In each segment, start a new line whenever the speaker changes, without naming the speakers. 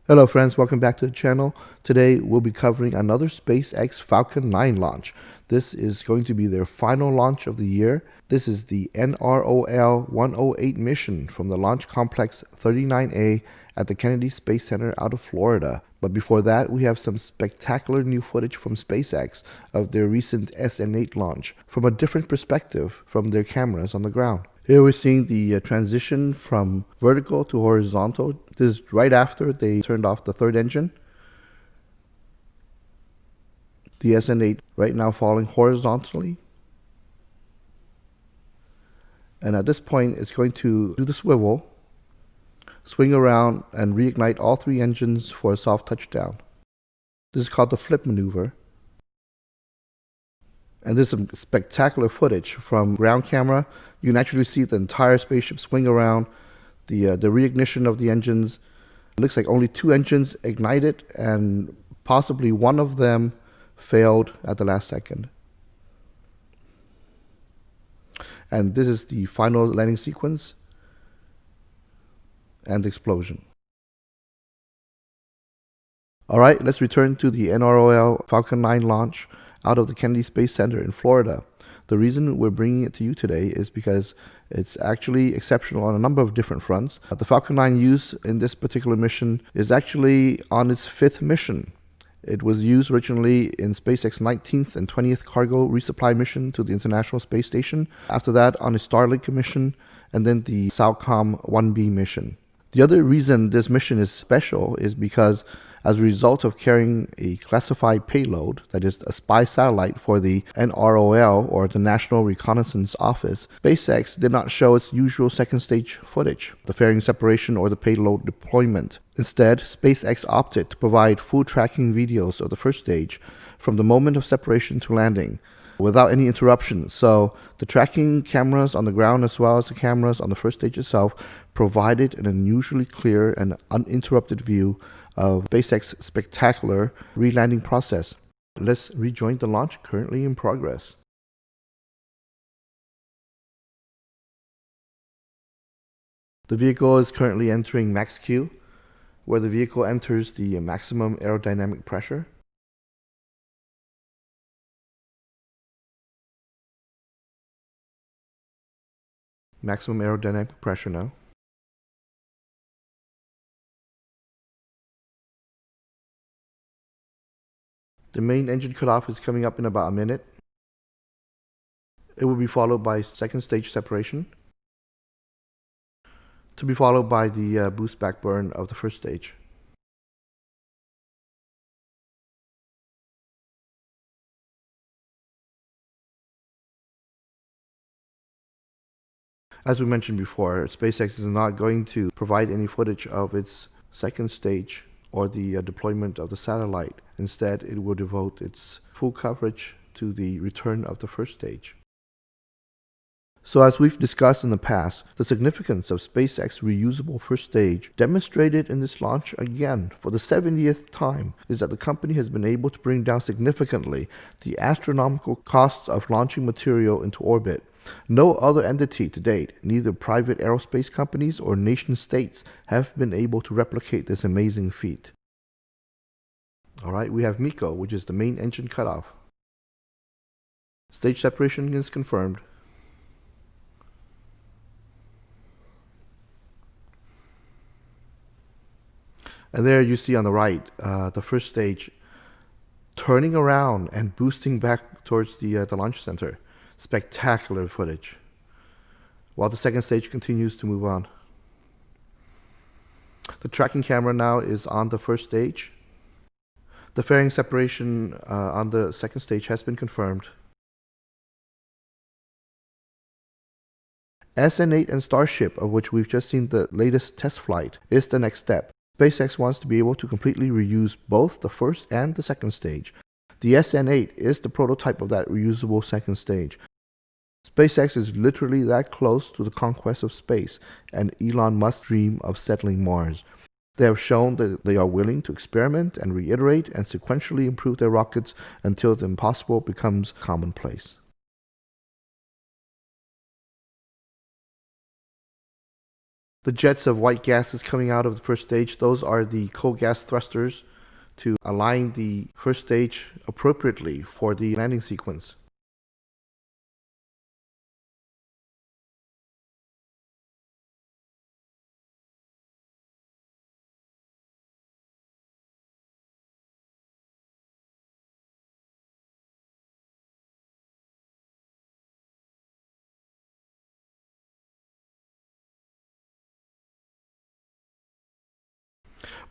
Hello friends, welcome back to the channel. Today we'll be covering another SpaceX Falcon 9 launch. This is going to be their final launch of the year. This is the NROL-108 mission from the Launch Complex 39A at the Kennedy Space Center out of Florida. But before that, we have some spectacular new footage from SpaceX of their recent SN8 launch from a different perspective from their cameras on the ground. Here we're seeing the transition from vertical to horizontal. This is right after they turned off the third engine. The SN8 right now falling horizontally. And at this point, it's going to do the swivel, swing around, and reignite all three engines for a soft touchdown. This is called the flip maneuver. And there's some spectacular footage from ground camera. You can actually see the entire spaceship swing around, the reignition of the engines. It looks like only two engines ignited, and possibly one of them failed at the last second. And this is the final landing sequence and the explosion. All right, let's return to the NROL Falcon 9 launch out of the Kennedy Space Center in Florida. The reason we're bringing it to you today is because it's actually exceptional on a number of different fronts. The Falcon 9 use in this particular mission is actually on its fifth mission. It was used originally in SpaceX's 19th and 20th cargo resupply mission to the International Space Station. After that, on a Starlink mission, and then the SAOCOM 1B mission. The other reason this mission is special is because as a result of carrying a classified payload, that is a spy satellite for the NROL, or the National Reconaissance Office, SpaceX did not show its usual second stage footage, the fairing separation or the payload deployment. Instead, SpaceX opted to provide full tracking videos of the first stage from the moment of separation to landing, without any interruption. So the tracking cameras on the ground as well as the cameras on the first stage itself provided an unusually clear and uninterrupted view of SpaceX's spectacular relanding process. Let's rejoin the launch currently in progress. The vehicle is currently entering max Q, where the vehicle enters the maximum aerodynamic pressure. Maximum aerodynamic pressure now. The main engine cutoff is coming up in about a minute. It will be followed by second stage separation, to be followed by the boost back burn of the first stage. As we mentioned before, SpaceX is not going to provide any footage of its second stage or the deployment of the satellite. Instead, it will devote its full coverage to the return of the first stage. So as we've discussed in the past, the significance of SpaceX's reusable first stage, demonstrated in this launch again for the 70th time, is that the company has been able to bring down significantly the astronomical costs of launching material into orbit. No other entity to date, neither private aerospace companies or nation states, have been able to replicate this amazing feat. Alright, we have MECO, which is the main engine cutoff. Stage separation is confirmed. And there you see on the right, the first stage turning around and boosting back towards the launch center. Spectacular footage, while the second stage continues to move on. The tracking camera now is on the first stage. The fairing separation on the second stage has been confirmed. SN8 and Starship, of which we've just seen the latest test flight, is the next step. SpaceX wants to be able to completely reuse both the first and the second stage. The SN8 is the prototype of that reusable second stage. SpaceX is literally that close to the conquest of space and Elon Musk's dream of settling Mars. They have shown that they are willing to experiment and reiterate and sequentially improve their rockets until the impossible becomes commonplace. The jets of white gases coming out of the first stage, those are the cold gas thrusters to align the first stage appropriately for the landing sequence.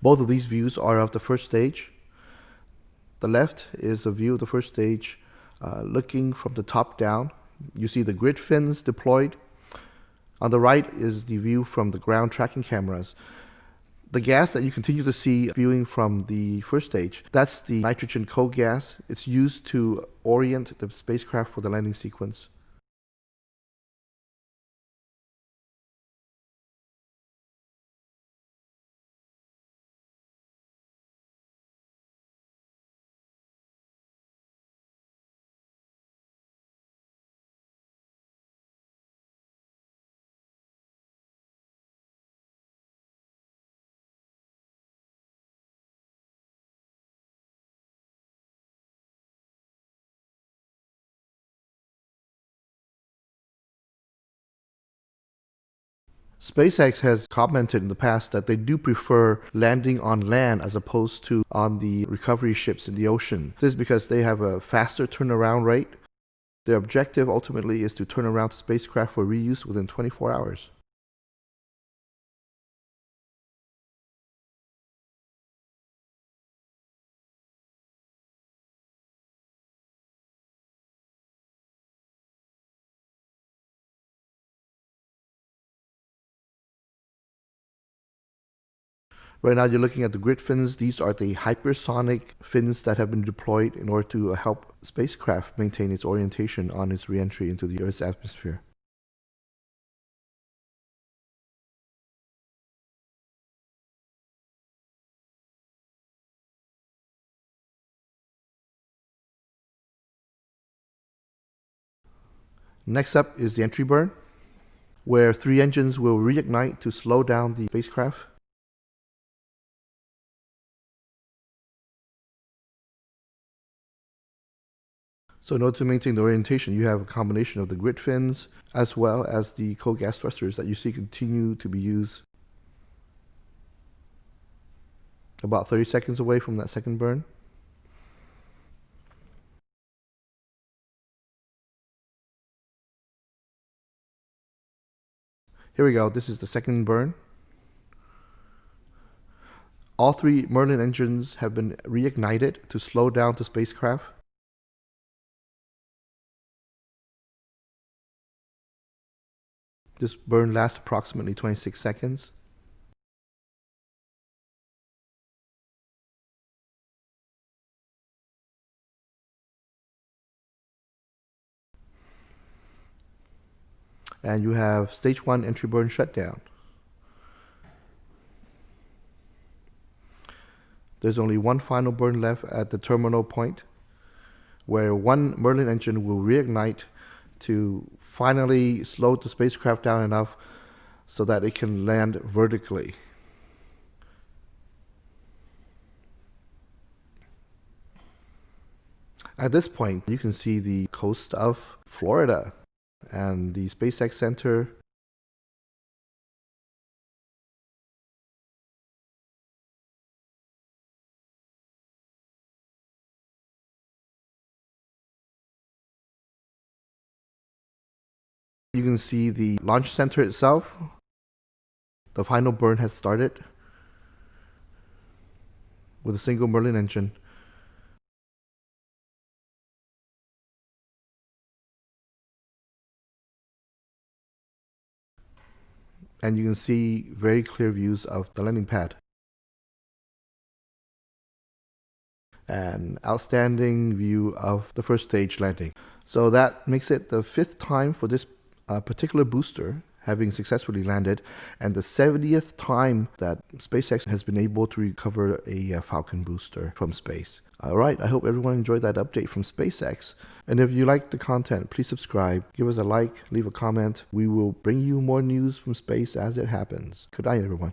Both of these views are of the first stage. The left is a view of the first stage looking from the top down. You see the grid fins deployed. On the right is the view from the ground tracking cameras. The gas that you continue to see viewing from the first stage, that's the nitrogen cold gas. It's used to orient the spacecraft for the landing sequence. SpaceX has commented in the past that they do prefer landing on land as opposed to on the recovery ships in the ocean. This is because they have a faster turnaround rate. Their objective ultimately is to turn around the spacecraft for reuse within 24 hours. Right now you're looking at the grid fins. These are the hypersonic fins that have been deployed in order to help spacecraft maintain its orientation on its reentry into the Earth's atmosphere. Next up is the entry burn, where 3 engines will reignite to slow down the spacecraft. So in order to maintain the orientation, you have a combination of the grid fins as well as the cold gas thrusters that you see continue to be used. About 30 seconds away from that second burn. Here we go. This is the second burn. All 3 Merlin engines have been reignited to slow down the spacecraft. This burn lasts approximately 26 seconds. And you have stage 1 entry burn shutdown. There's only one final burn left at the terminal point, where 1 Merlin engine will reignite to finally slow the spacecraft down enough so that it can land vertically. At this point, you can see the coast of Florida and the SpaceX Center. You can see the launch center itself. The final burn has started with a single Merlin engine. And you can see very clear views of the landing pad. An outstanding view of the first stage landing. So that makes it the 5th time for this particular booster having successfully landed, and the 70th time that SpaceX has been able to recover a Falcon booster from space. Alright, I hope everyone enjoyed that update from SpaceX. And if you like the content, please subscribe, give us a like, leave a comment. We will bring you more news from space as it happens. Good night, everyone.